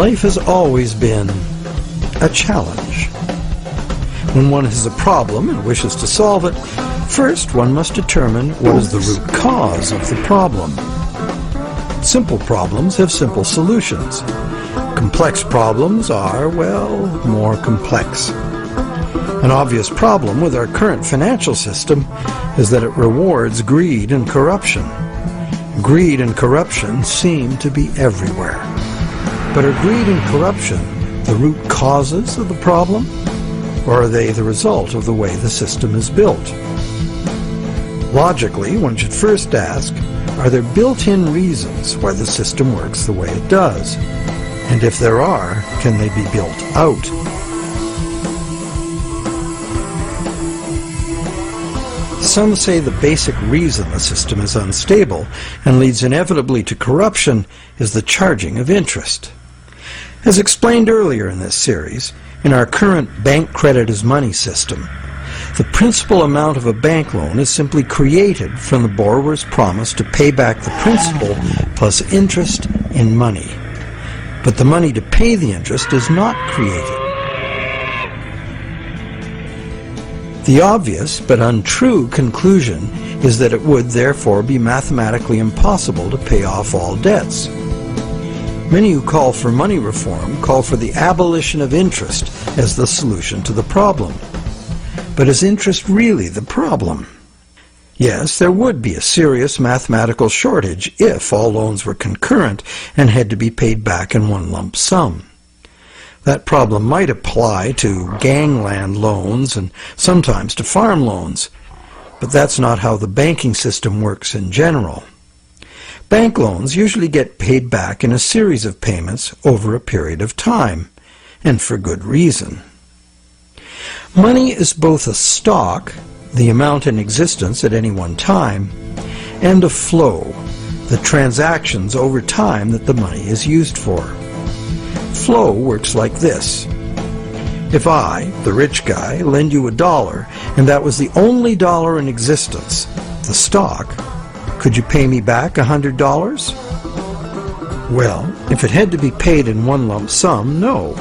Life has always been a challenge. When one has a problem and wishes to solve it, first one must determine what is the root cause of the problem. Simple problems have simple solutions. Complex problems are, well, more complex. An obvious problem with our current financial system is that it rewards greed and corruption. Greed and corruption seem to be everywhere. But are greed and corruption the root causes of the problem, or are they the result of the way the system is built? Logically, one should first ask, are there built-in reasons why the system works the way it does? And if there are, can they be built out? Some say the basic reason the system is unstable and leads inevitably to corruption is the charging of interest. As explained earlier in this series, in our current bank credit as money system, the principal amount of a bank loan is simply created from the borrower's promise to pay back the principal plus interest in money. But the money to pay the interest is not created. The obvious but untrue conclusion is that it would therefore be mathematically impossible to pay off all debts. Many who call for money reform call for the abolition of interest as the solution to the problem. But is interest really the problem? Yes, there would be a serious mathematical shortage if all loans were concurrent and had to be paid back in one lump sum. That problem might apply to gangland loans and sometimes to farm loans, but that's not how the banking system works in general. Bank loans usually get paid back in a series of payments over a period of time, and for good reason. Money is both a stock, the amount in existence at any one time, and a flow, the transactions over time that the money is used for. Flow works like this. If I, the rich guy, lend you $1, and that was the only dollar in existence, the stock, could you pay me back $100? Well, if it had to be paid in one lump sum, no.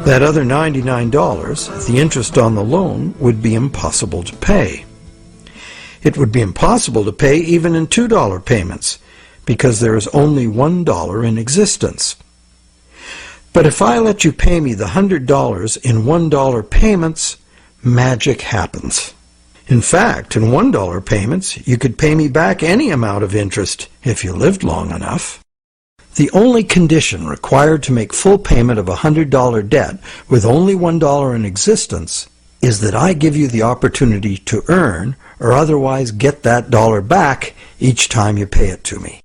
That other $99, the interest on the loan, would be impossible to pay. It would be impossible to pay even in $2 payments, because there is only $1 in existence. But if I let you pay me the $100 in $1 payments, magic happens. In fact, in $1 payments, you could pay me back any amount of interest if you lived long enough. The only condition required to make full payment of a $100 debt with only $1 in existence is that I give you the opportunity to earn or otherwise get that dollar back each time you pay it to me.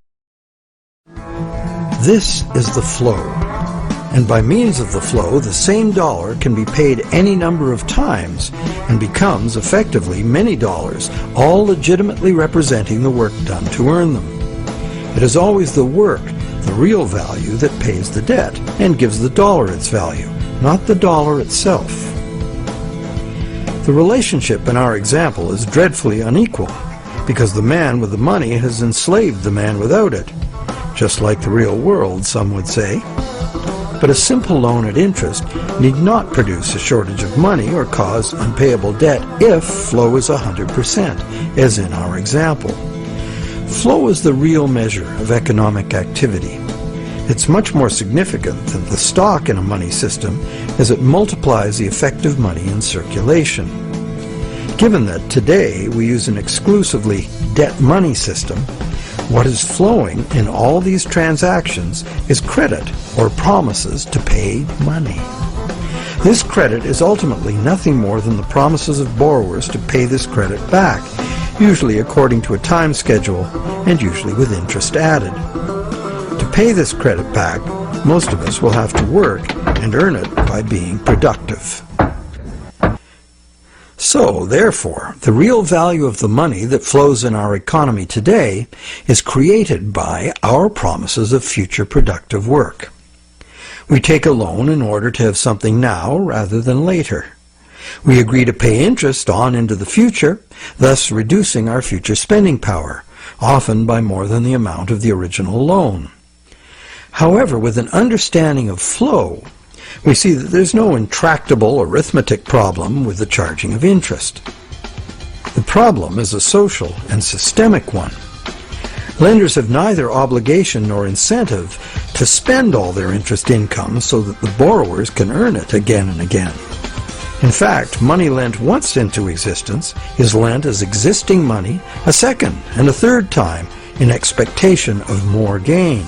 This is the flow. And by means of the flow, the same dollar can be paid any number of times and becomes effectively many dollars, all legitimately representing the work done to earn them. It is always the work, the real value, that pays the debt and gives the dollar its value, not the dollar itself. The relationship in our example is dreadfully unequal because the man with the money has enslaved the man without it, just like the real world, some would say. But a simple loan at interest need not produce a shortage of money or cause unpayable debt if flow is 100%, as in our example. Flow is the real measure of economic activity. It's much more significant than the stock in a money system, as it multiplies the effective money in circulation. Given that today we use an exclusively debt money system, what is flowing in all these transactions is credit or promises to pay money. This credit is ultimately nothing more than the promises of borrowers to pay this credit back, usually according to a time schedule and usually with interest added. To pay this credit back, most of us will have to work and earn it by being productive. So, therefore, the real value of the money that flows in our economy today is created by our promises of future productive work. We take a loan in order to have something now rather than later. We agree to pay interest on into the future, thus reducing our future spending power, often by more than the amount of the original loan. However, with an understanding of flow, we see that there's no intractable arithmetic problem with the charging of interest. The problem is a social and systemic one. Lenders have neither obligation nor incentive to spend all their interest income so that the borrowers can earn it again and again. In fact, money lent once into existence is lent as existing money a second and a third time in expectation of more gain.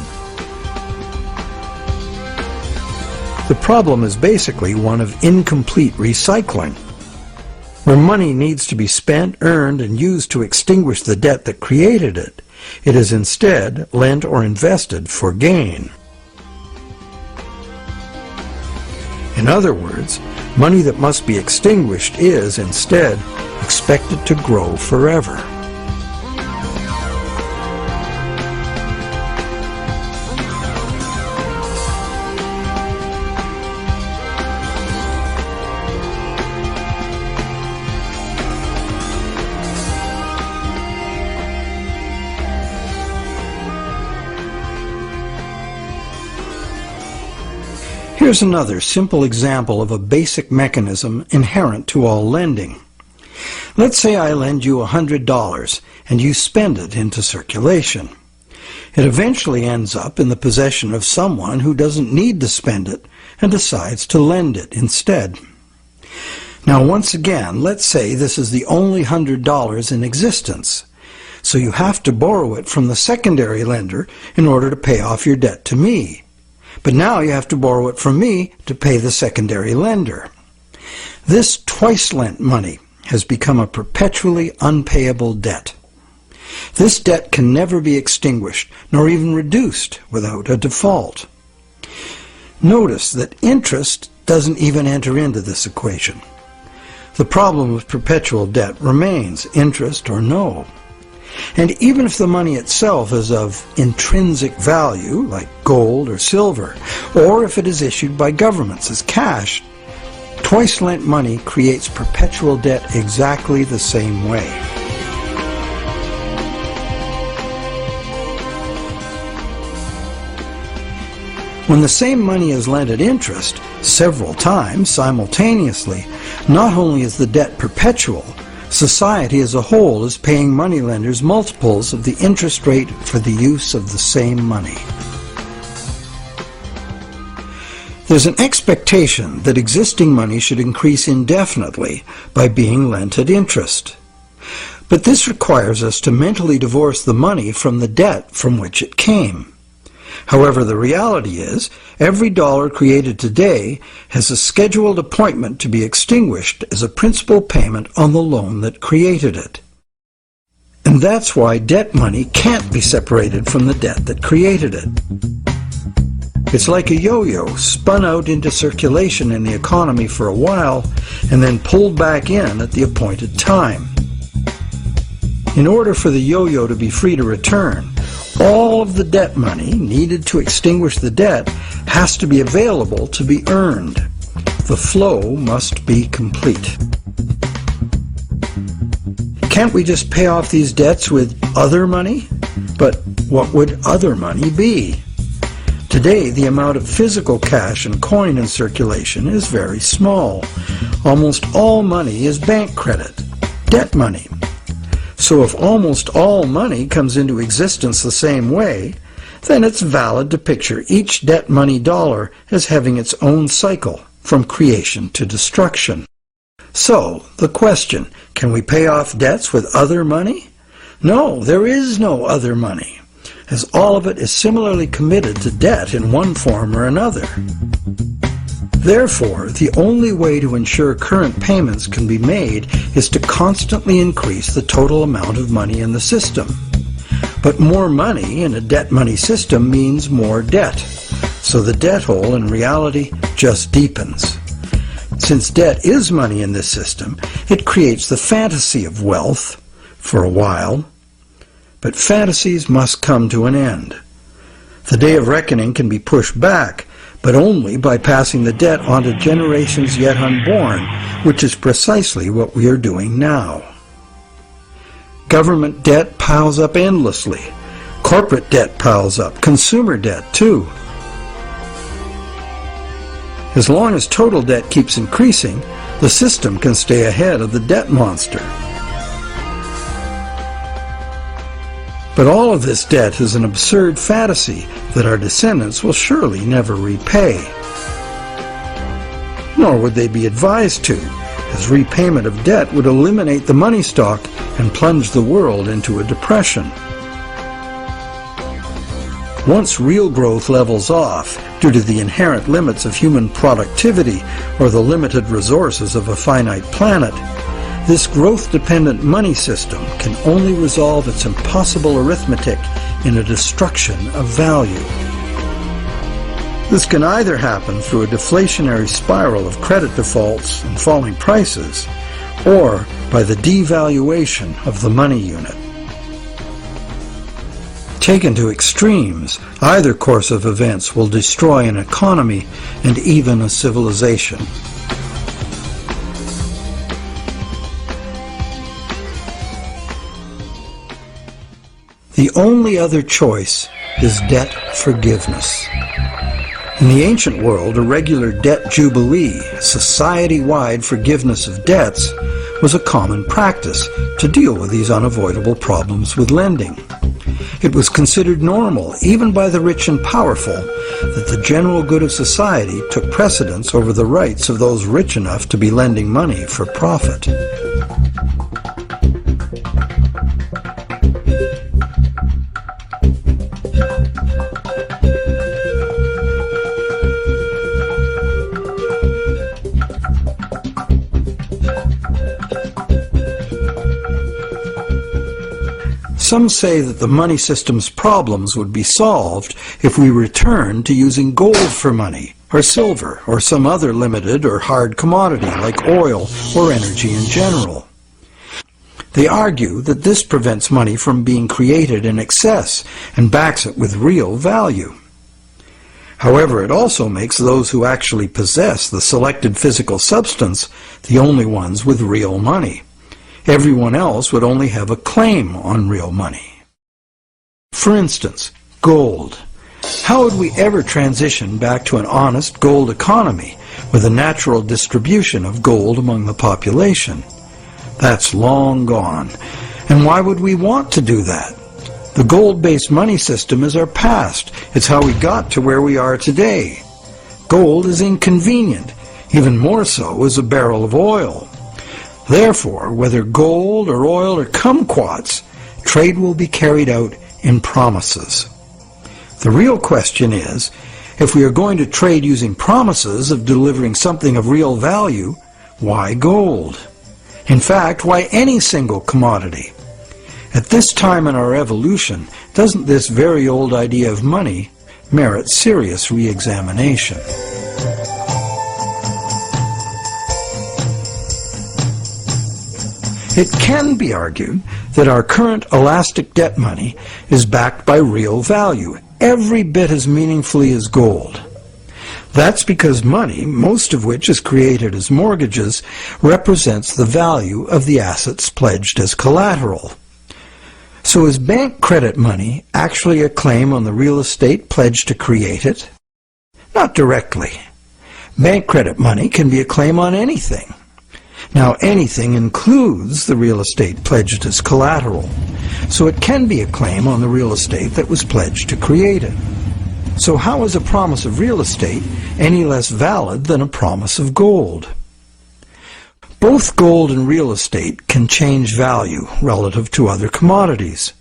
The problem is basically one of incomplete recycling. Where money needs to be spent, earned, and used to extinguish the debt that created it, it is instead lent or invested for gain. In other words, money that must be extinguished is, instead, expected to grow forever. Here's another simple example of a basic mechanism inherent to all lending. Let's say I lend you $100 and you spend it into circulation. It eventually ends up in the possession of someone who doesn't need to spend it and decides to lend it instead. Now once again, let's say this is the only $100 in existence. So you have to borrow it from the secondary lender in order to pay off your debt to me. But now you have to borrow it from me to pay the secondary lender. This twice-lent money has become a perpetually unpayable debt. This debt can never be extinguished, nor even reduced without a default. Notice that interest doesn't even enter into this equation. The problem with perpetual debt remains, interest or no. And even if the money itself is of intrinsic value, like gold or silver, or if it is issued by governments as cash, twice-lent money creates perpetual debt exactly the same way. When the same money is lent at interest, several times simultaneously, not only is the debt perpetual, society as a whole is paying moneylenders multiples of the interest rate for the use of the same money. There's an expectation that existing money should increase indefinitely by being lent at interest. But this requires us to mentally divorce the money from the debt from which it came. However, the reality is, every dollar created today has a scheduled appointment to be extinguished as a principal payment on the loan that created it. And that's why debt money can't be separated from the debt that created it. It's like a yo-yo spun out into circulation in the economy for a while and then pulled back in at the appointed time. In order for the yo-yo to be free to return, all of the debt money needed to extinguish the debt has to be available to be earned. The flow must be complete. Can't we just pay off these debts with other money? But what would other money be? Today, the amount of physical cash and coin in circulation is very small. Almost all money is bank credit, debt money. So if almost all money comes into existence the same way, then it's valid to picture each debt money dollar as having its own cycle from creation to destruction. So, the question, can we pay off debts with other money? No, there is no other money, as all of it is similarly committed to debt in one form or another. Therefore, the only way to ensure current payments can be made is to constantly increase the total amount of money in the system. But more money in a debt money system means more debt, so the debt hole in reality just deepens. Since debt is money in this system, it creates the fantasy of wealth for a while, but fantasies must come to an end. The day of reckoning can be pushed back, but only by passing the debt on to generations yet unborn, which is precisely what we are doing now. Government debt piles up endlessly. Corporate debt piles up. Consumer debt, too. As long as total debt keeps increasing, the system can stay ahead of the debt monster. But all of this debt is an absurd fantasy that our descendants will surely never repay. Nor would they be advised to, as repayment of debt would eliminate the money stock and plunge the world into a depression. Once real growth levels off due to the inherent limits of human productivity or the limited resources of a finite planet, this growth-dependent money system can only resolve its impossible arithmetic in a destruction of value. This can either happen through a deflationary spiral of credit defaults and falling prices, or by the devaluation of the money unit. Taken to extremes, either course of events will destroy an economy and even a civilization. The only other choice is debt forgiveness. In the ancient world, a regular debt jubilee, society-wide forgiveness of debts, was a common practice to deal with these unavoidable problems with lending. It was considered normal, even by the rich and powerful, that the general good of society took precedence over the rights of those rich enough to be lending money for profit. Some say that the money system's problems would be solved if we returned to using gold for money, or silver, or some other limited or hard commodity like oil or energy in general. They argue that this prevents money from being created in excess and backs it with real value. However, it also makes those who actually possess the selected physical substance the only ones with real money. Everyone else would only have a claim on real money. For instance, gold. How would we ever transition back to an honest gold economy with a natural distribution of gold among the population? That's long gone. And why would we want to do that? The gold-based money system is our past. It's how we got to where we are today. Gold is inconvenient, even more so as a barrel of oil. Therefore, whether gold or oil or kumquats, trade will be carried out in promises. The real question is, if we are going to trade using promises of delivering something of real value, why gold? In fact, why any single commodity? At this time in our evolution, doesn't this very old idea of money merit serious re-examination? It can be argued that our current elastic debt money is backed by real value, every bit as meaningfully as gold. That's because money, most of which is created as mortgages, represents the value of the assets pledged as collateral. So is bank credit money actually a claim on the real estate pledged to create it? Not directly. Bank credit money can be a claim on anything. Now, anything includes the real estate pledged as collateral, so it can be a claim on the real estate that was pledged to create it. So how is a promise of real estate any less valid than a promise of gold? Both gold and real estate can change value relative to other commodities.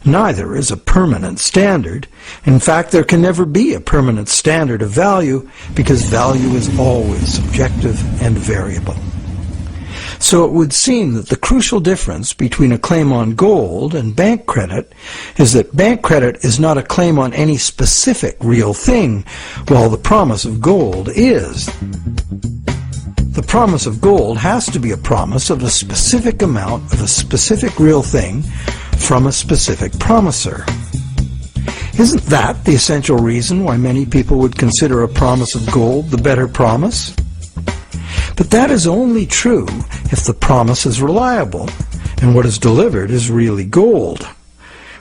Neither is a permanent standard. In fact, there can never be a permanent standard of value because value is always subjective and variable. So it would seem that the crucial difference between a claim on gold and bank credit is that bank credit is not a claim on any specific real thing, while the promise of gold is. The promise of gold has to be a promise of a specific amount of a specific real thing from a specific promiser. Isn't that the essential reason why many people would consider a promise of gold the better promise? But that is only true if the promise is reliable and what is delivered is really gold.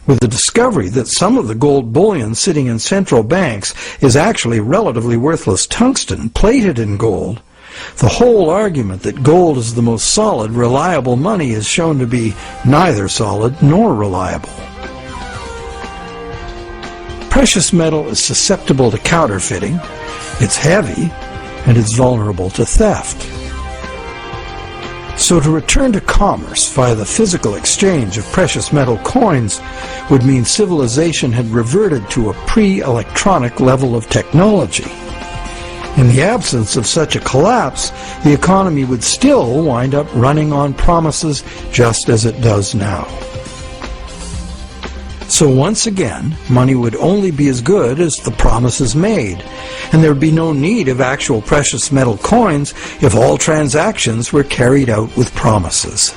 with the discovery that some of the gold bullion sitting in central banks is actually relatively worthless tungsten plated in gold, the whole argument that gold is the most solid, reliable money is shown to be neither solid nor reliable. Precious metal is susceptible to counterfeiting, it's heavy, and it's vulnerable to theft. So to return to commerce via the physical exchange of precious metal coins would mean civilization had reverted to a pre-electronic level of technology. In the absence of such a collapse, the economy would still wind up running on promises just as it does now. So once again, money would only be as good as the promises made, and there would be no need of actual precious metal coins if all transactions were carried out with promises.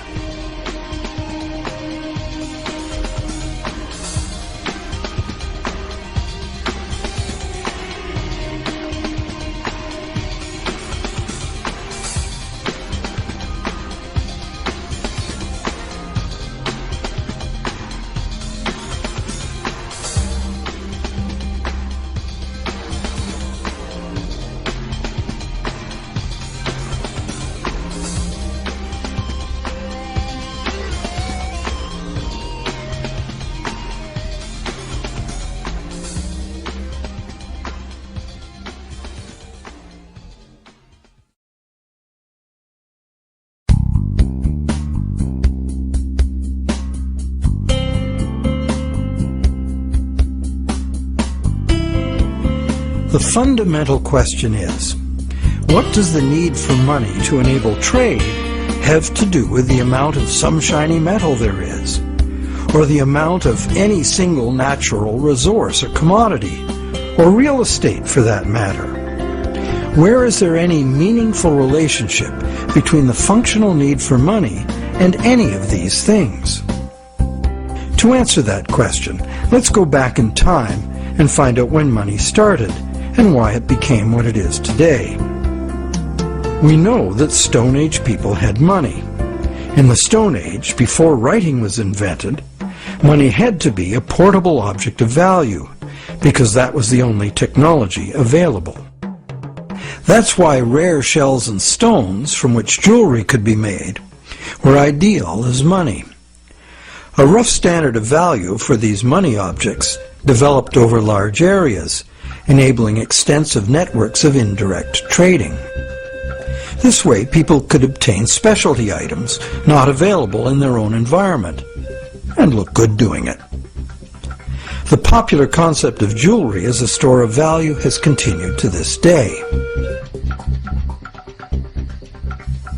The fundamental question is, what does the need for money to enable trade have to do with the amount of some shiny metal there is, or the amount of any single natural resource or commodity, or real estate for that matter? Where is there any meaningful relationship between the functional need for money and any of these things? To answer that question, let's go back in time and find out when money started and why it became what it is today. We know that Stone Age people had money. In the Stone Age, before writing was invented, money had to be a portable object of value, because that was the only technology available. That's why rare shells and stones, from which jewelry could be made, were ideal as money. A rough standard of value for these money objects developed over large areas, enabling extensive networks of indirect trading. This way, people could obtain specialty items not available in their own environment, and look good doing it. The popular concept of jewelry as a store of value has continued to this day.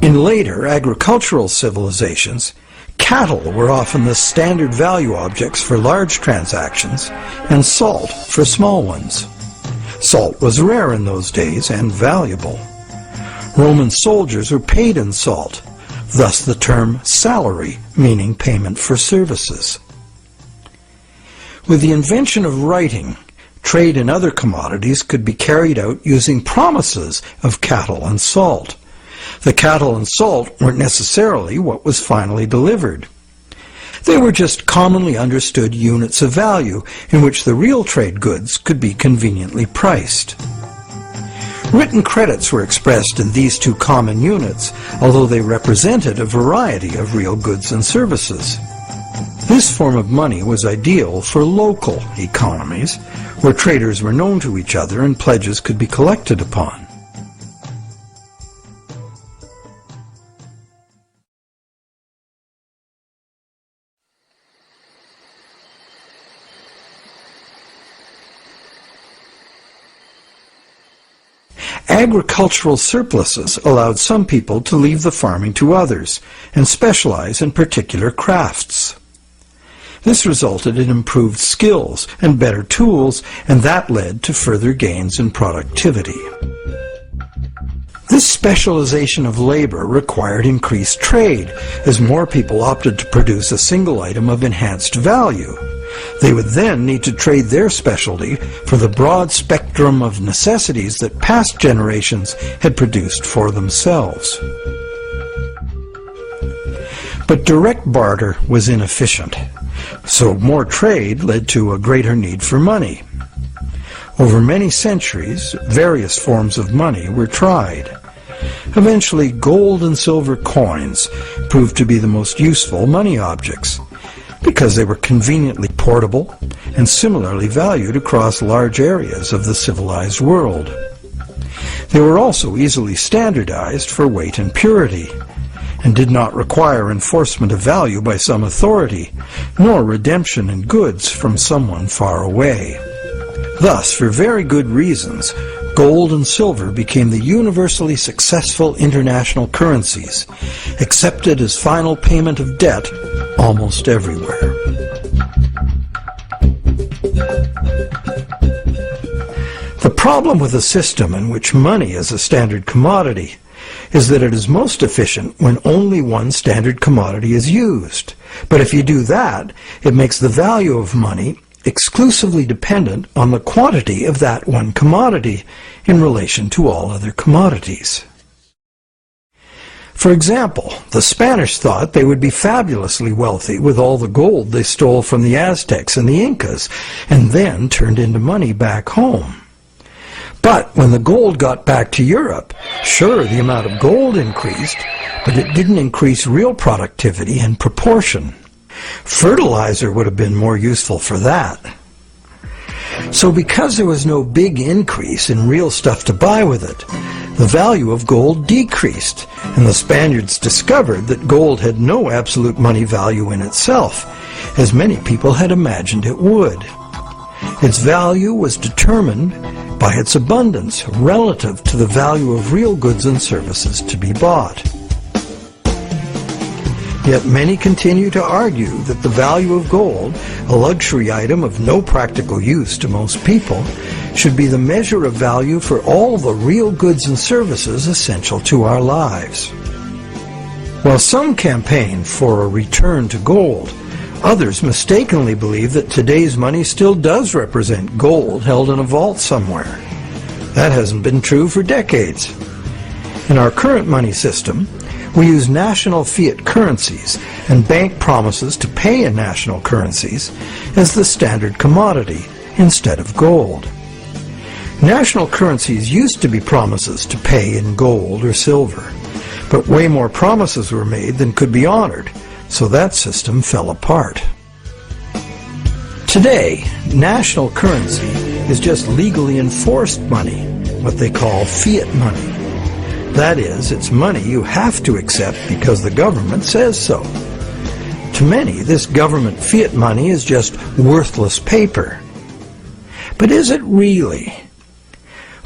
In later agricultural civilizations, cattle were often the standard value objects for large transactions, and salt for small ones. Salt was rare in those days and valuable. Roman soldiers were paid in salt, thus the term salary, meaning payment for services. With the invention of writing, trade in other commodities could be carried out using promises of cattle and salt. The cattle and salt weren't necessarily what was finally delivered. They were just commonly understood units of value in which the real trade goods could be conveniently priced. Written credits were expressed in these two common units, although they represented a variety of real goods and services. This form of money was ideal for local economies, where traders were known to each other and pledges could be collected upon. Agricultural surpluses allowed some people to leave the farming to others and specialize in particular crafts. This resulted in improved skills and better tools, and that led to further gains in productivity. This specialization of labor required increased trade, as more people opted to produce a single item of enhanced value. They would then need to trade their specialty for the broad spectrum of necessities that past generations had produced for themselves. But direct barter was inefficient, so more trade led to a greater need for money. Over many centuries, various forms of money were tried. Eventually, gold and silver coins proved to be the most useful money objects, because they were conveniently portable and similarly valued across large areas of the civilized world. They were also easily standardized for weight and purity, and did not require enforcement of value by some authority, nor redemption in goods from someone far away. Thus, for very good reasons, gold and silver became the universally successful international currencies, accepted as final payment of debt almost everywhere. The problem with a system in which money is a standard commodity is that it is most efficient when only one standard commodity is used. But if you do that, it makes the value of money exclusively dependent on the quantity of that one commodity in relation to all other commodities. For example, the Spanish thought they would be fabulously wealthy with all the gold they stole from the Aztecs and the Incas, and then turned into money back home. But when the gold got back to Europe, sure, the amount of gold increased, but it didn't increase real productivity in proportion. Fertilizer would have been more useful for that. So because there was no big increase in real stuff to buy with it, the value of gold decreased, and the Spaniards discovered that gold had no absolute money value in itself, as many people had imagined it would. Its value was determined by its abundance relative to the value of real goods and services to be bought. Yet many continue to argue that the value of gold, a luxury item of no practical use to most people, should be the measure of value for all the real goods and services essential to our lives. While some campaign for a return to gold, others mistakenly believe that today's money still does represent gold held in a vault somewhere. That hasn't been true for decades. In our current money system, we use national fiat currencies and bank promises to pay in national currencies as the standard commodity instead of gold. National currencies used to be promises to pay in gold or silver, but way more promises were made than could be honored, so that system fell apart. Today, national currency is just legally enforced money, what they call fiat money. That is, it's money you have to accept because the government says so. To many, this government fiat money is just worthless paper. But is it really?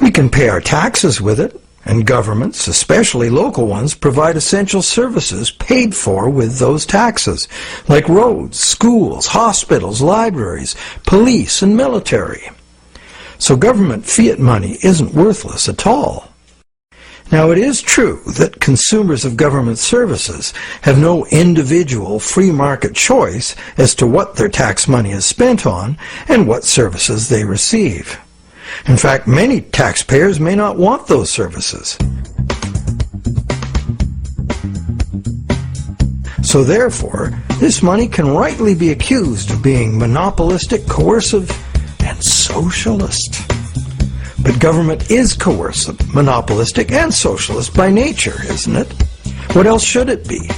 We can pay our taxes with it, and governments, especially local ones, provide essential services paid for with those taxes, like roads, schools, hospitals, libraries, police, and military. So government fiat money isn't worthless at all. Now, it is true that consumers of government services have no individual free market choice as to what their tax money is spent on and what services they receive. In fact, many taxpayers may not want those services. So therefore, this money can rightly be accused of being monopolistic, coercive, and socialist. But government is coercive, monopolistic, and socialist by nature, isn't it? What else should it be?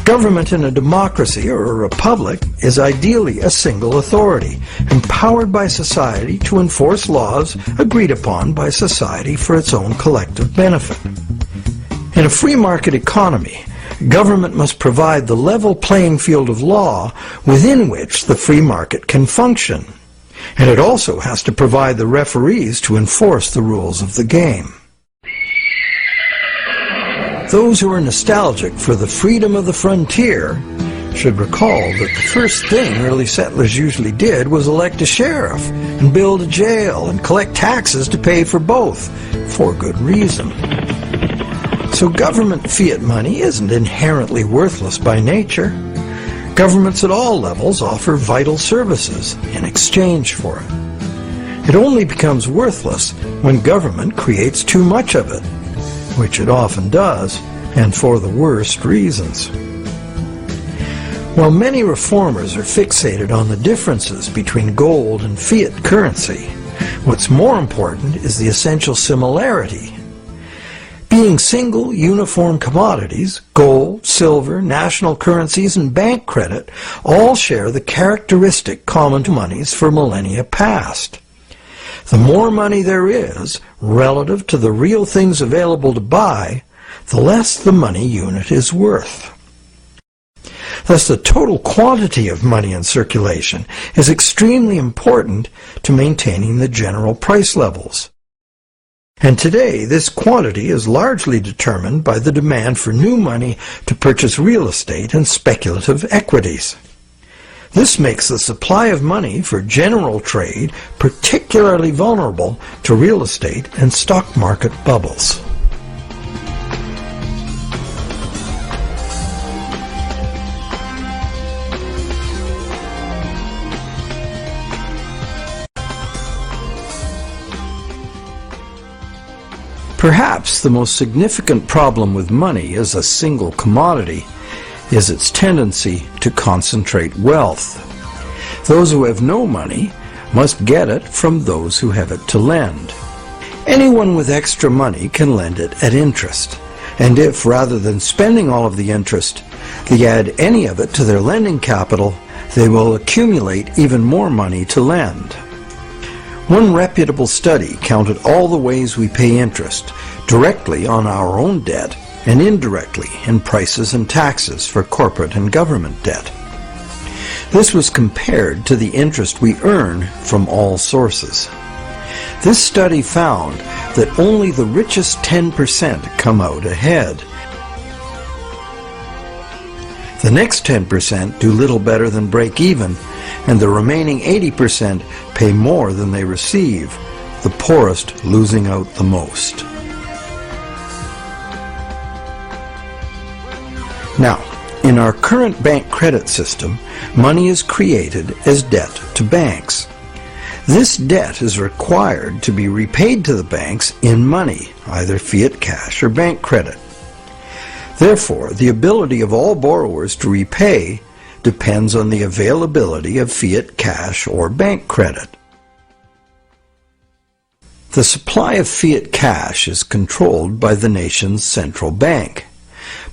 Government in a democracy or a republic is ideally a single authority, empowered by society to enforce laws agreed upon by society for its own collective benefit. In a free market economy, government must provide the level playing field of law within which the free market can function. And it also has to provide the referees to enforce the rules of the game. Those who are nostalgic for the freedom of the frontier should recall that the first thing early settlers usually did was elect a sheriff and build a jail and collect taxes to pay for both, for good reason. So government fiat money isn't inherently worthless by nature. Governments at all levels offer vital services in exchange for it. It only becomes worthless when government creates too much of it, which it often does, and for the worst reasons. While many reformers are fixated on the differences between gold and fiat currency, what's more important is the essential similarity. Being single, uniform commodities, gold, silver, national currencies, and bank credit all share the characteristic common to monies for millennia past. The more money there is, relative to the real things available to buy, the less the money unit is worth. Thus, the total quantity of money in circulation is extremely important to maintaining the general price levels. And today, this quantity is largely determined by the demand for new money to purchase real estate and speculative equities. This makes the supply of money for general trade particularly vulnerable to real estate and stock market bubbles. Perhaps the most significant problem with money as a single commodity is its tendency to concentrate wealth. Those who have no money must get it from those who have it to lend. Anyone with extra money can lend it at interest, and if, rather than spending all of the interest, they add any of it to their lending capital, they will accumulate even more money to lend. One reputable study counted all the ways we pay interest, directly on our own debt and indirectly in prices and taxes for corporate and government debt. This was compared to the interest we earn from all sources. This study found that only the richest 10% come out ahead. The next 10% do little better than break even, and the remaining 80% pay more than they receive, the poorest losing out the most. Now, in our current bank credit system, money is created as debt to banks. This debt is required to be repaid to the banks in money, either fiat cash or bank credit. Therefore, the ability of all borrowers to repay depends on the availability of fiat cash or bank credit. The supply of fiat cash is controlled by the nation's central bank,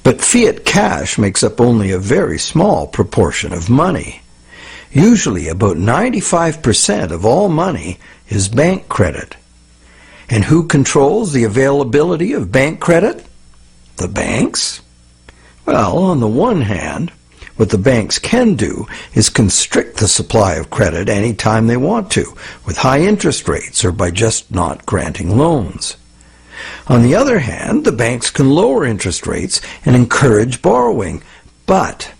but fiat cash makes up only a very small proportion of money. Usually about 95% of all money is bank credit. And who controls the availability of bank credit? The banks? Well, on the one hand, what the banks can do is constrict the supply of credit any time they want to, with high interest rates or by just not granting loans. On the other hand, the banks can lower interest rates and encourage borrowing, but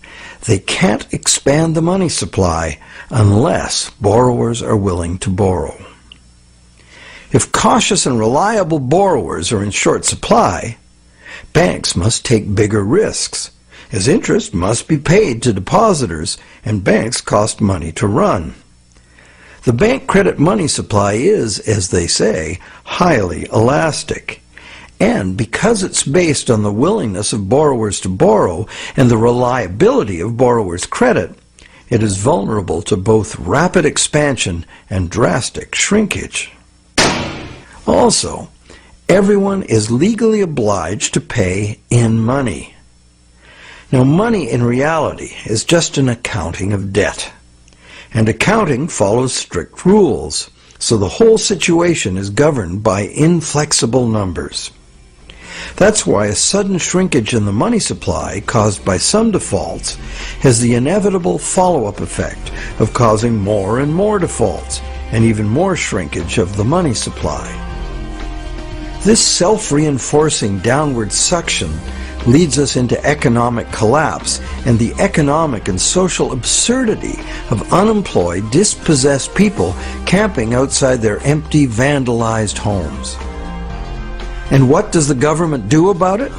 they can't expand the money supply unless borrowers are willing to borrow. If cautious and reliable borrowers are in short supply, banks must take bigger risks, as interest must be paid to depositors and banks cost money to run. The bank credit money supply is, as they say, highly elastic. And because it's based on the willingness of borrowers to borrow and the reliability of borrowers' credit, it is vulnerable to both rapid expansion and drastic shrinkage. Also, everyone is legally obliged to pay in money. Now, money in reality is just an accounting of debt, and accounting follows strict rules, so the whole situation is governed by inflexible numbers. That's why a sudden shrinkage in the money supply caused by some defaults has the inevitable follow-up effect of causing more and more defaults, and even more shrinkage of the money supply. This self-reinforcing downward suction leads us into economic collapse and the economic and social absurdity of unemployed, dispossessed people camping outside their empty, vandalized homes. And what does the government do about it?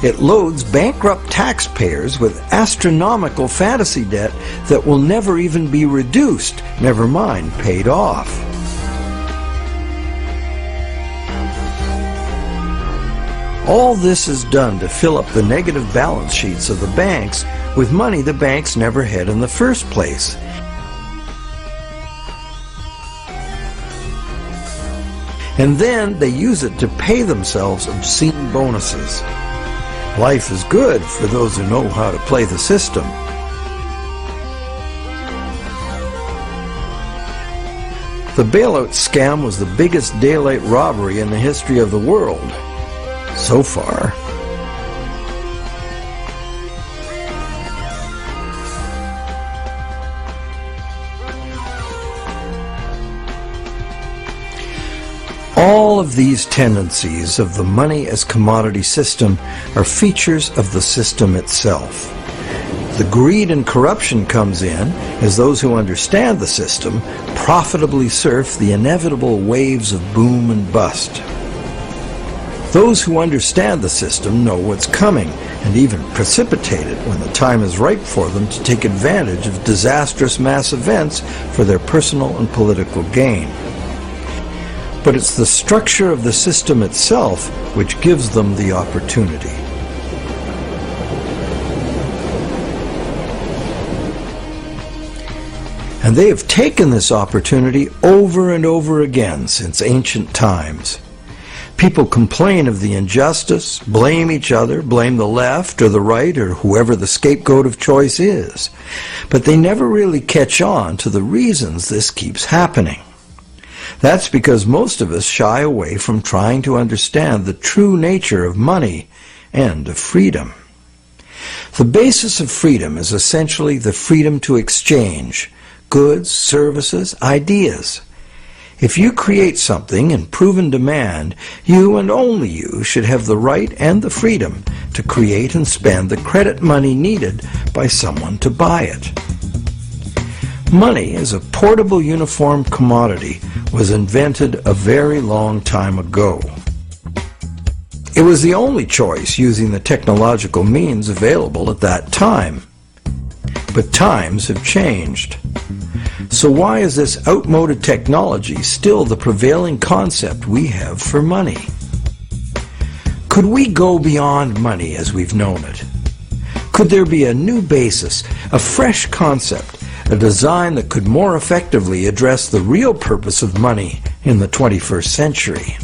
It loads bankrupt taxpayers with astronomical fantasy debt that will never even be reduced, never mind paid off. All this is done to fill up the negative balance sheets of the banks with money the banks never had in the first place. And then they use it to pay themselves obscene bonuses. Life is good for those who know how to play the system. The bailout scam was the biggest daylight robbery in the history of the world. So far. All of these tendencies of the money as commodity system are features of the system itself. The greed and corruption comes in as those who understand the system profitably surf the inevitable waves of boom and bust. Those who understand the system know what's coming and even precipitate it when the time is ripe for them to take advantage of disastrous mass events for their personal and political gain. But it's the structure of the system itself which gives them the opportunity. And they have taken this opportunity over and over again since ancient times. People complain of the injustice, blame each other, blame the left or the right or whoever the scapegoat of choice is. But they never really catch on to the reasons this keeps happening. That's because most of us shy away from trying to understand the true nature of money and of freedom. The basis of freedom is essentially the freedom to exchange goods, services, ideas. If you create something in proven demand, you and only you should have the right and the freedom to create and spend the credit money needed by someone to buy it. Money as a portable uniform commodity was invented a very long time ago. It was the only choice using the technological means available at that time. But times have changed. So why is this outmoded technology still the prevailing concept we have for money? Could we go beyond money as we've known it? Could there be a new basis, a fresh concept, a design that could more effectively address the real purpose of money in the 21st century?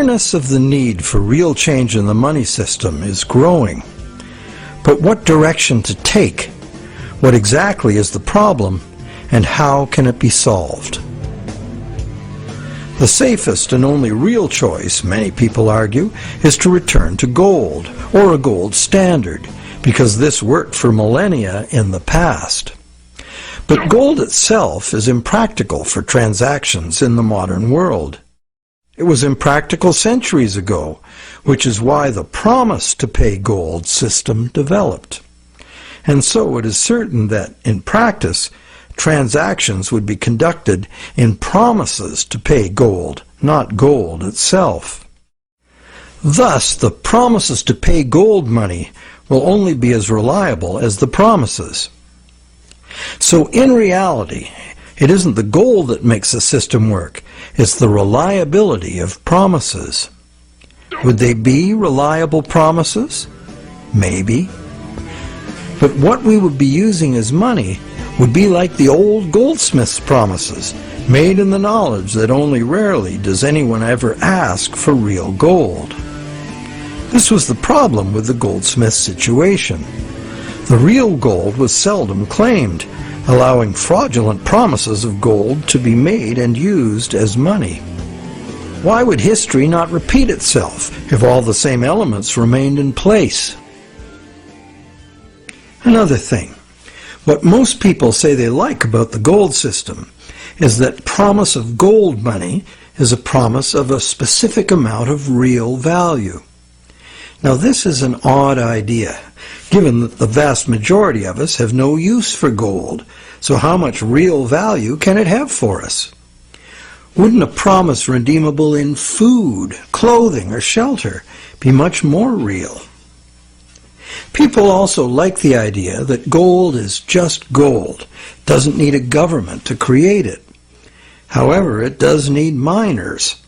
awareness of the need for real change in the money system is growing. But what direction to take? What exactly is the problem, and how can it be solved? The safest and only real choice, many people argue, is to return to gold, or a gold standard, because this worked for millennia in the past. But gold itself is impractical for transactions in the modern world. It was impractical centuries ago, which is why the promise to pay gold system developed. And so it is certain that, in practice, transactions would be conducted in promises to pay gold, not gold itself. Thus, the promises to pay gold money will only be as reliable as the promises. So in reality, it isn't the gold that makes the system work, it's the reliability of promises. Would they be reliable promises? Maybe. But what we would be using as money would be like the old goldsmith's promises, made in the knowledge that only rarely does anyone ever ask for real gold. This was the problem with the goldsmith situation. The real gold was seldom claimed, allowing fraudulent promises of gold to be made and used as money. Why would history not repeat itself if all the same elements remained in place? Another thing, what most people say they like about the gold system is that promise of gold money is a promise of a specific amount of real value. Now this is an odd idea, given that the vast majority of us have no use for gold, so how much real value can it have for us? Wouldn't a promise redeemable in food, clothing, or shelter be much more real? People also like the idea that gold is just gold, doesn't need a government to create it. However, it does need miners.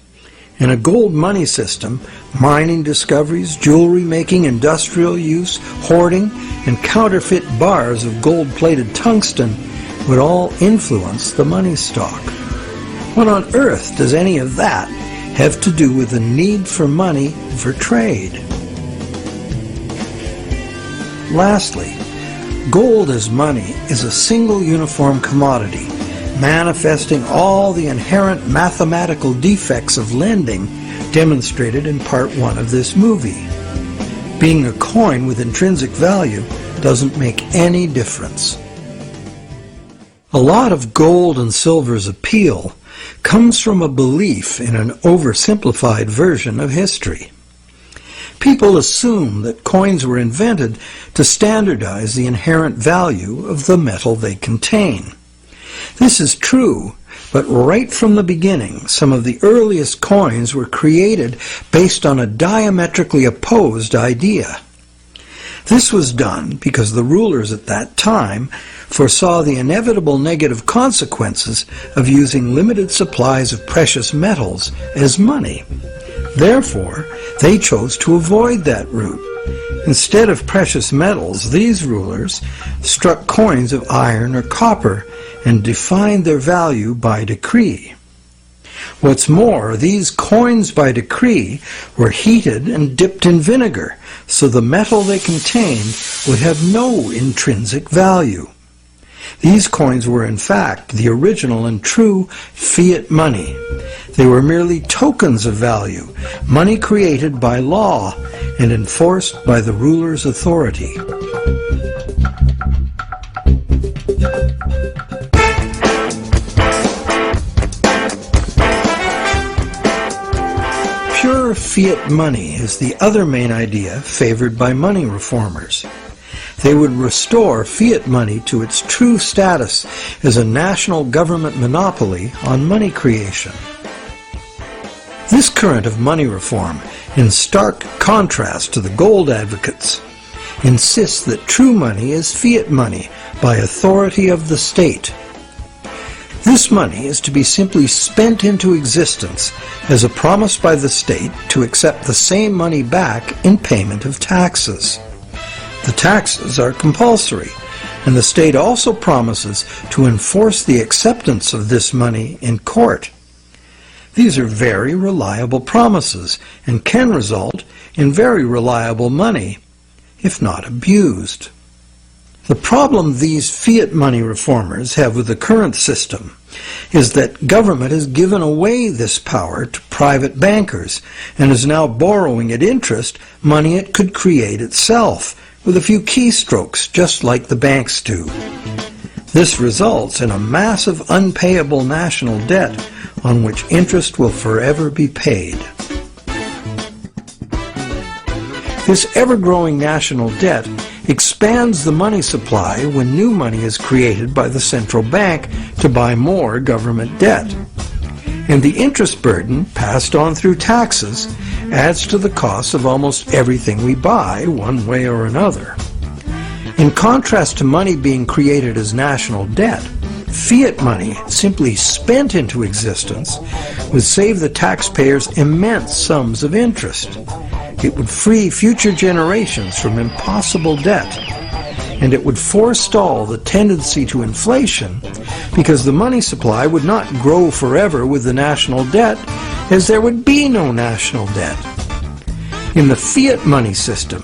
In a gold money system, mining discoveries, jewelry making, industrial use, hoarding, and counterfeit bars of gold-plated tungsten would all influence the money stock. What on earth does any of that have to do with the need for money for trade? Lastly, gold as money is a single uniform commodity, manifesting all the inherent mathematical defects of lending demonstrated in part 1 of this movie. Being a coin with intrinsic value doesn't make any difference. A lot of gold and silver's appeal comes from a belief in an oversimplified version of history. People assume that coins were invented to standardize the inherent value of the metal they contain. This is true, but right from the beginning, some of the earliest coins were created based on a diametrically opposed idea. This was done because the rulers at that time foresaw the inevitable negative consequences of using limited supplies of precious metals as money. Therefore, they chose to avoid that route. Instead of precious metals, these rulers struck coins of iron or copper and defined their value by decree. What's more, these coins by decree were heated and dipped in vinegar, so the metal they contained would have no intrinsic value. These coins were in fact the original and true fiat money. They were merely tokens of value, money created by law and enforced by the ruler's authority. Pure fiat money is the other main idea favored by money reformers. They would restore fiat money to its true status as a national government monopoly on money creation. This current of money reform, in stark contrast to the gold advocates, insists that true money is fiat money by authority of the state. This money is to be simply spent into existence as a promise by the state to accept the same money back in payment of taxes. The taxes are compulsory, and the state also promises to enforce the acceptance of this money in court. These are very reliable promises and can result in very reliable money, if not abused. The problem these fiat money reformers have with the current system is that government has given away this power to private bankers and is now borrowing at interest money it could create itself with a few keystrokes, just like the banks do. This results in a massive unpayable national debt on which interest will forever be paid. This ever-growing national debt expands the money supply when new money is created by the central bank to buy more government debt. And the interest burden passed on through taxes adds to the cost of almost everything we buy one way or another. In contrast to money being created as national debt, fiat money, simply spent into existence, would save the taxpayers immense sums of interest. It would free future generations from impossible debt, and it would forestall the tendency to inflation because the money supply would not grow forever with the national debt, as there would be no national debt. In the fiat money system,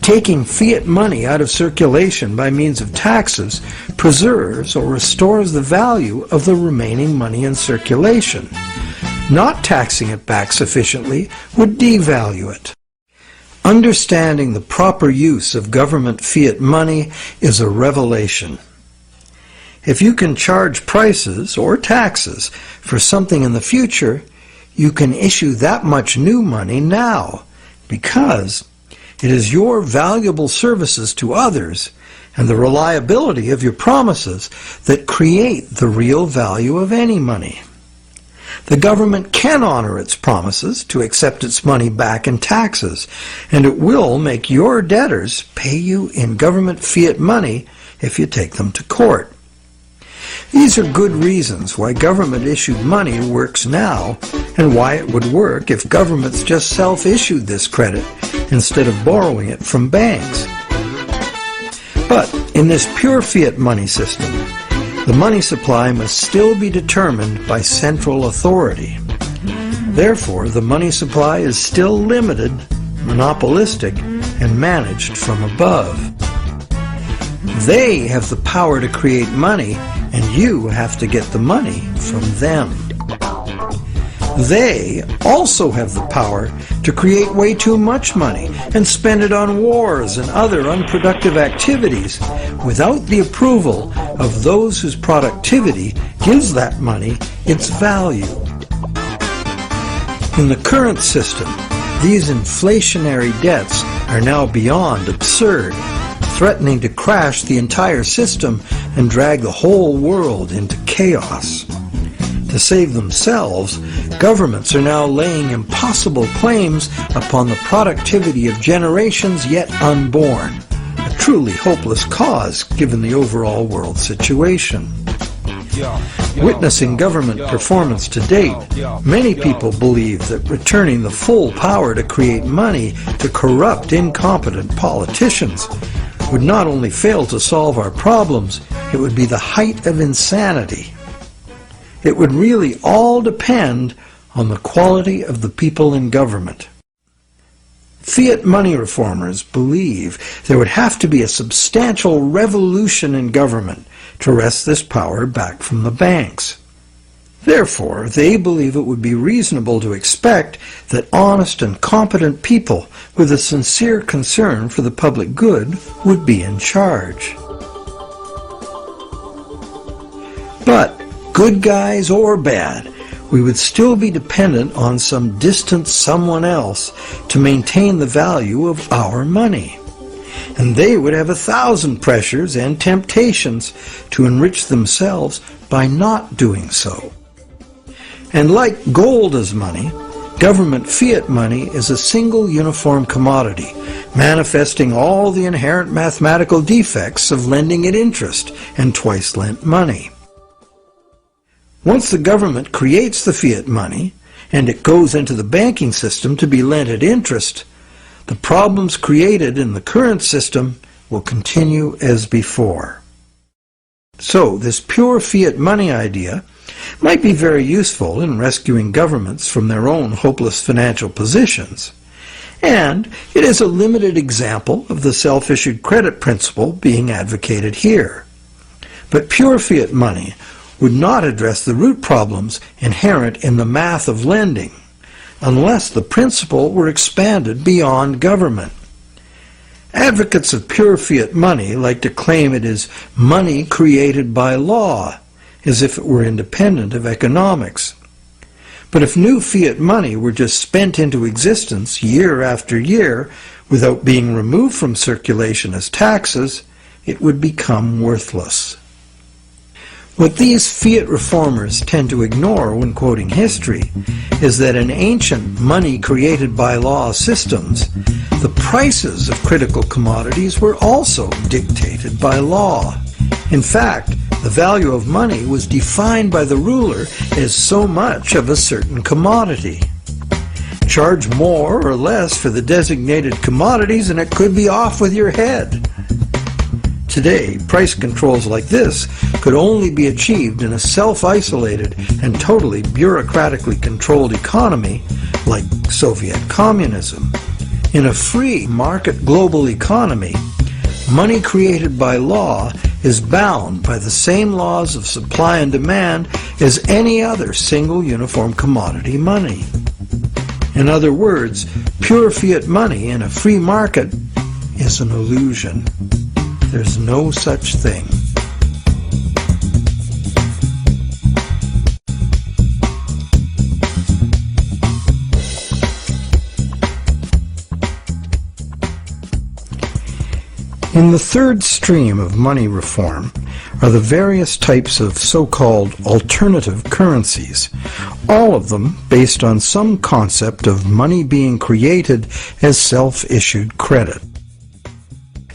taking fiat money out of circulation by means of taxes preserves or restores the value of the remaining money in circulation. Not taxing it back sufficiently would devalue it. Understanding the proper use of government fiat money is a revelation. If you can charge prices or taxes for something in the future, you can issue that much new money now, because it is your valuable services to others and the reliability of your promises that create the real value of any money. The government can honor its promises to accept its money back in taxes, and it will make your debtors pay you in government fiat money if you take them to court. These are good reasons why government-issued money works now, and why it would work if governments just self-issued this credit instead of borrowing it from banks. But in this pure fiat money system, the money supply must still be determined by central authority. Therefore, the money supply is still limited, monopolistic, and managed from above. They have the power to create money, and you have to get the money from them. They also have the power to create way too much money and spend it on wars and other unproductive activities without the approval of those whose productivity gives that money its value. In the current system, these inflationary debts are now beyond absurd, threatening to crash the entire system and drag the whole world into chaos. To save themselves, governments are now laying impossible claims upon the productivity of generations yet unborn, a truly hopeless cause given the overall world situation. Witnessing government performance to date, many people believe that returning the full power to create money to corrupt, incompetent politicians would not only fail to solve our problems, it would be the height of insanity. It would really all depend on the quality of the people in government. Fiat money reformers believe there would have to be a substantial revolution in government to wrest this power back from the banks. Therefore, they believe it would be reasonable to expect that honest and competent people with a sincere concern for the public good would be in charge. But good guys or bad, we would still be dependent on some distant someone else to maintain the value of our money. And they would have 1,000 pressures and temptations to enrich themselves by not doing so. And like gold as money, government fiat money is a single uniform commodity, manifesting all the inherent mathematical defects of lending at interest and twice lent money. Once the government creates the fiat money, and it goes into the banking system to be lent at interest, the problems created in the current system will continue as before. So, this pure fiat money idea might be very useful in rescuing governments from their own hopeless financial positions, and it is a limited example of the self-issued credit principle being advocated here. But pure fiat money would not address the root problems inherent in the math of lending, unless the principle were expanded beyond government. Advocates of pure fiat money like to claim it is money created by law, as if it were independent of economics. But if new fiat money were just spent into existence year after year without being removed from circulation as taxes, it would become worthless. What these fiat reformers tend to ignore when quoting history is that in ancient money created by law systems, the prices of critical commodities were also dictated by law. In fact, the value of money was defined by the ruler as so much of a certain commodity. Charge more or less for the designated commodities and it could be off with your head. Today, price controls like this could only be achieved in a self-isolated and totally bureaucratically controlled economy like Soviet communism. In a free market global economy, money created by law is bound by the same laws of supply and demand as any other single uniform commodity money. In other words, pure fiat money in a free market is an illusion. There's no such thing. In the third stream of money reform are the various types of so-called alternative currencies, all of them based on some concept of money being created as self-issued credit.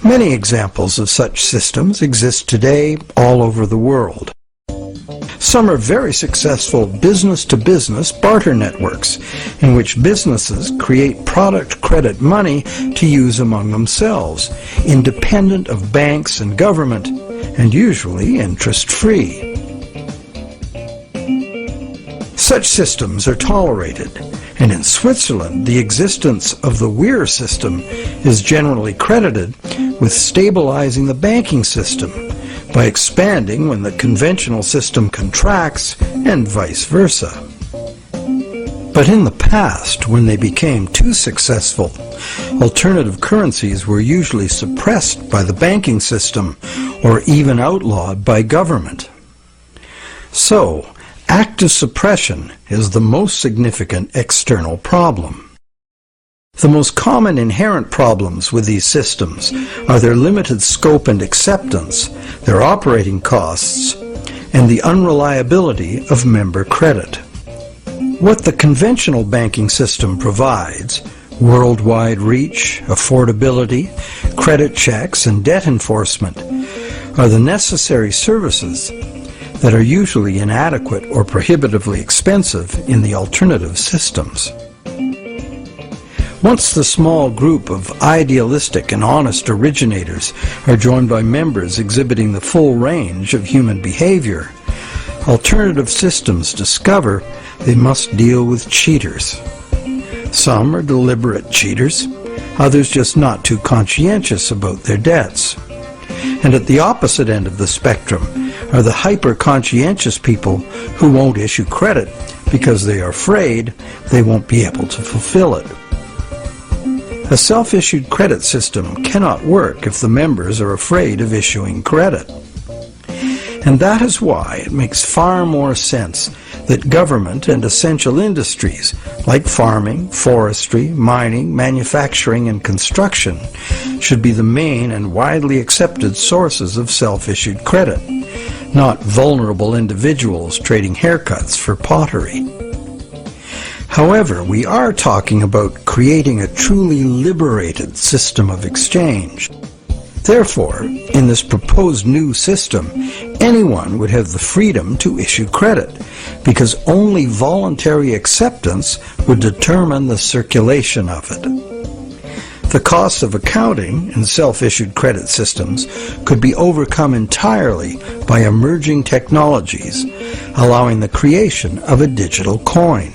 Many examples of such systems exist today all over the world. Some are very successful business-to-business barter networks in which businesses create product credit money to use among themselves, independent of banks and government, and usually interest-free. Such systems are tolerated, and in Switzerland the existence of the Weir system is generally credited with stabilizing the banking system by expanding when the conventional system contracts and vice versa. But in the past, when they became too successful, alternative currencies were usually suppressed by the banking system or even outlawed by government. So, active suppression is the most significant external problem. The most common inherent problems with these systems are their limited scope and acceptance, their operating costs, and the unreliability of member credit. What the conventional banking system provides, worldwide reach, affordability, credit checks, and debt enforcement, are the necessary services that are usually inadequate or prohibitively expensive in the alternative systems. Once the small group of idealistic and honest originators are joined by members exhibiting the full range of human behavior, alternative systems discover they must deal with cheaters. Some are deliberate cheaters, others just not too conscientious about their debts. And at the opposite end of the spectrum are the hyper-conscientious people who won't issue credit because they are afraid they won't be able to fulfill it. A self-issued credit system cannot work if the members are afraid of issuing credit. And that is why it makes far more sense that government and essential industries like farming, forestry, mining, manufacturing, and construction should be the main and widely accepted sources of self-issued credit, not vulnerable individuals trading haircuts for pottery. However, we are talking about creating a truly liberated system of exchange. Therefore, in this proposed new system, anyone would have the freedom to issue credit, because only voluntary acceptance would determine the circulation of it. The costs of accounting in self-issued credit systems could be overcome entirely by emerging technologies allowing the creation of a digital coin.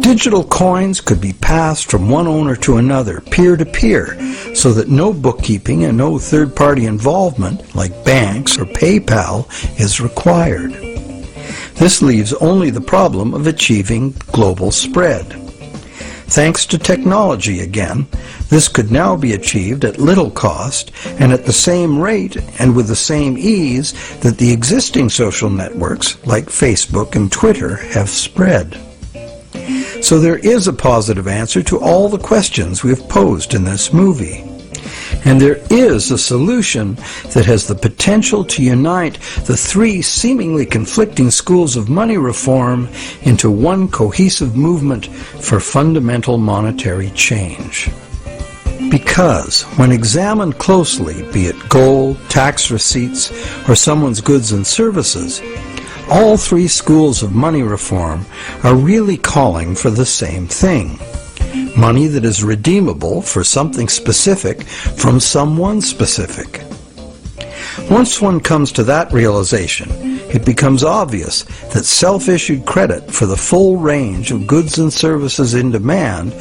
Digital coins could be passed from one owner to another, peer-to-peer, so that no bookkeeping and no third-party involvement, like banks or PayPal, is required. This leaves only the problem of achieving global spread. Thanks to technology again, this could now be achieved at little cost and at the same rate and with the same ease that the existing social networks like Facebook and Twitter have spread. So there is a positive answer to all the questions we have posed in this movie. And there is a solution that has the potential to unite the three seemingly conflicting schools of money reform into one cohesive movement for fundamental monetary change. Because, when examined closely, be it gold, tax receipts, or someone's goods and services, all three schools of money reform are really calling for the same thing. Money that is redeemable for something specific from someone specific. Once one comes to that realization, it becomes obvious that self-issued credit for the full range of goods and services in demand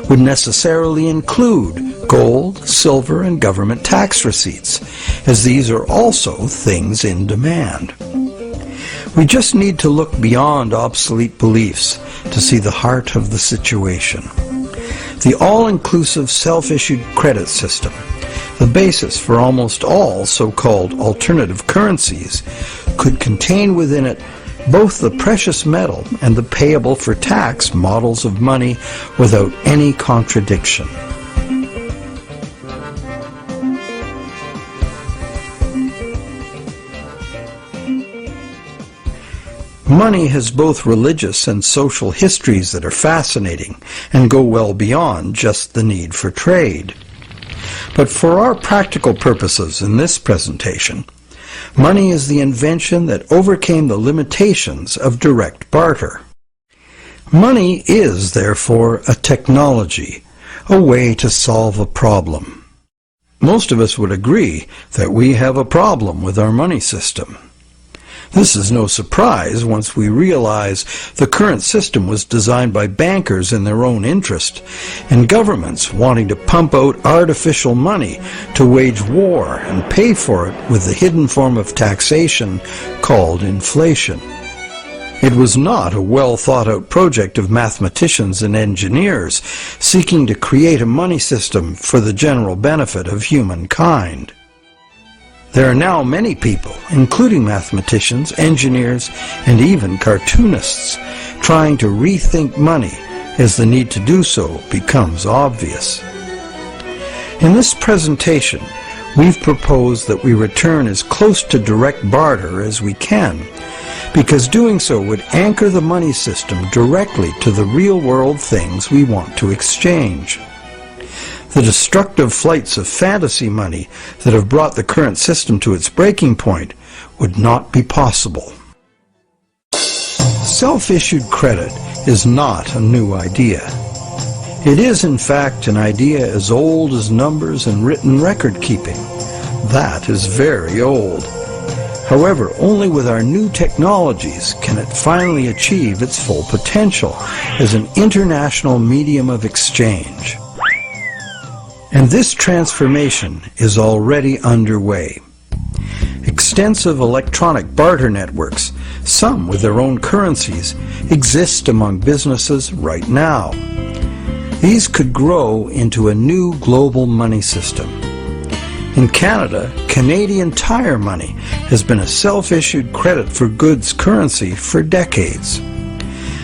would necessarily include gold, silver, and government tax receipts, as these are also things in demand. We just need to look beyond obsolete beliefs to see the heart of the situation. The all-inclusive self-issued credit system, the basis for almost all so-called alternative currencies, could contain within it both the precious metal and the payable for tax models of money without any contradiction. Money has both religious and social histories that are fascinating and go well beyond just the need for trade. But for our practical purposes in this presentation, money is the invention that overcame the limitations of direct barter. Money is, therefore, a technology, a way to solve a problem. Most of us would agree that we have a problem with our money system. This is no surprise once we realize the current system was designed by bankers in their own interest, and governments wanting to pump out artificial money to wage war and pay for it with the hidden form of taxation called inflation. It was not a well-thought-out project of mathematicians and engineers seeking to create a money system for the general benefit of humankind. There are now many people, including mathematicians, engineers, and even cartoonists, trying to rethink money as the need to do so becomes obvious. In this presentation, we've proposed that we return as close to direct barter as we can, because doing so would anchor the money system directly to the real-world things we want to exchange. The destructive flights of fantasy money that have brought the current system to its breaking point would not be possible. Self-issued credit is not a new idea. It is, in fact, an idea as old as numbers and written record-keeping. That is very old. However, only with our new technologies can it finally achieve its full potential as an international medium of exchange. And this transformation is already underway. Extensive electronic barter networks, some with their own currencies, exist among businesses right now. These could grow into a new global money system. In Canada, Canadian Tire money has been a self-issued credit for goods currency for decades.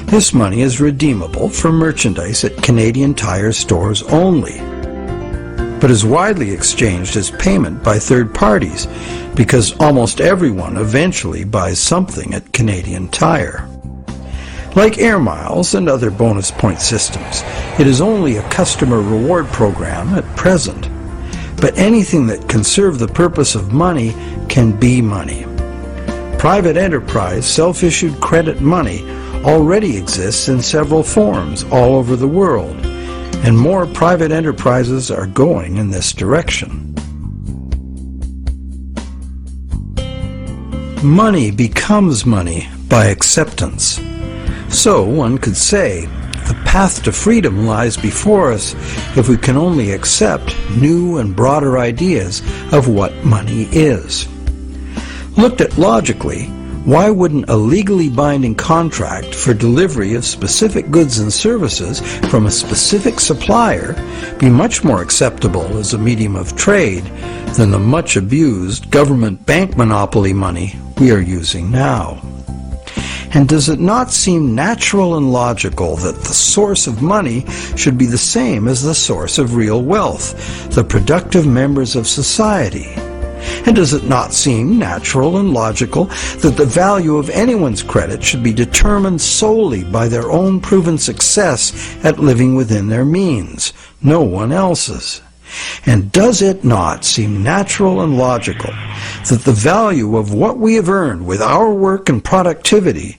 This money is redeemable for merchandise at Canadian Tire stores only, but is widely exchanged as payment by third parties because almost everyone eventually buys something at Canadian Tire. Like air miles and other bonus point systems, it is only a customer reward program at present, but anything that can serve the purpose of money can be money. Private enterprise self-issued credit money already exists in several forms all over the world, and more private enterprises are going in this direction. Money becomes money by acceptance. So one could say, the path to freedom lies before us if we can only accept new and broader ideas of what money is. Looked at logically, why wouldn't a legally binding contract for delivery of specific goods and services from a specific supplier be much more acceptable as a medium of trade than the much abused government bank monopoly money we are using now? And does it not seem natural and logical that the source of money should be the same as the source of real wealth, the productive members of society? And does it not seem natural and logical that the value of anyone's credit should be determined solely by their own proven success at living within their means, no one else's? And does it not seem natural and logical that the value of what we have earned with our work and productivity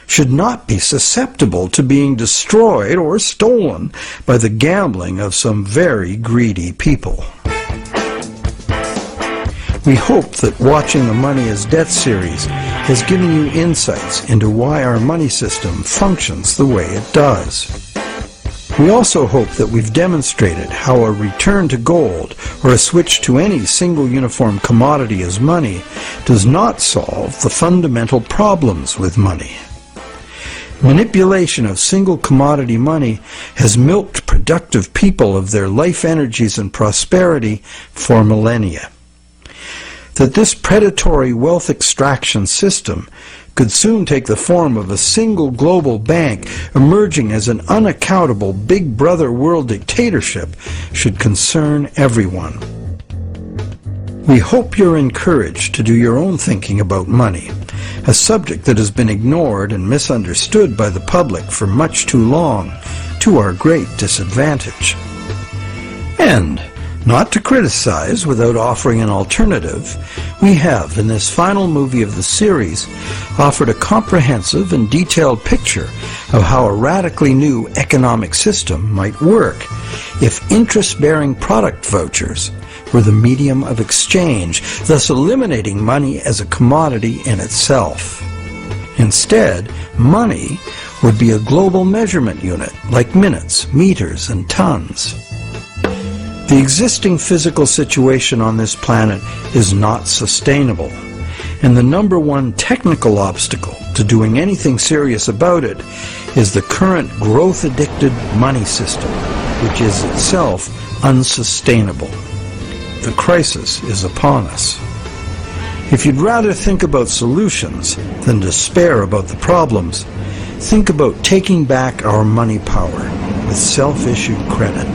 should not be susceptible to being destroyed or stolen by the gambling of some very greedy people? We hope that watching the Money is Debt series has given you insights into why our money system functions the way it does. We also hope that we've demonstrated how a return to gold or a switch to any single uniform commodity as money does not solve the fundamental problems with money. Manipulation of single commodity money has milked productive people of their life energies and prosperity for millennia. That this predatory wealth extraction system could soon take the form of a single global bank emerging as an unaccountable big brother world dictatorship should concern everyone. We hope you're encouraged to do your own thinking about money, a subject that has been ignored and misunderstood by the public for much too long, to our great disadvantage. And, not to criticize without offering an alternative, we have, in this final movie of the series, offered a comprehensive and detailed picture of how a radically new economic system might work if interest-bearing product vouchers were the medium of exchange, thus eliminating money as a commodity in itself. Instead, money would be a global measurement unit like minutes, meters, and tons. The existing physical situation on this planet is not sustainable, and the number one technical obstacle to doing anything serious about it is the current growth-addicted money system, which is itself unsustainable. The crisis is upon us. If you'd rather think about solutions than despair about the problems, think about taking back our money power with self-issued credit.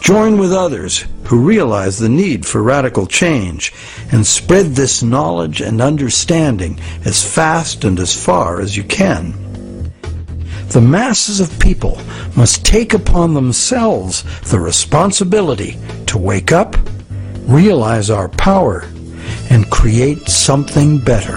Join with others who realize the need for radical change and spread this knowledge and understanding as fast and as far as you can. The masses of people must take upon themselves the responsibility to wake up, realize our power, and create something better.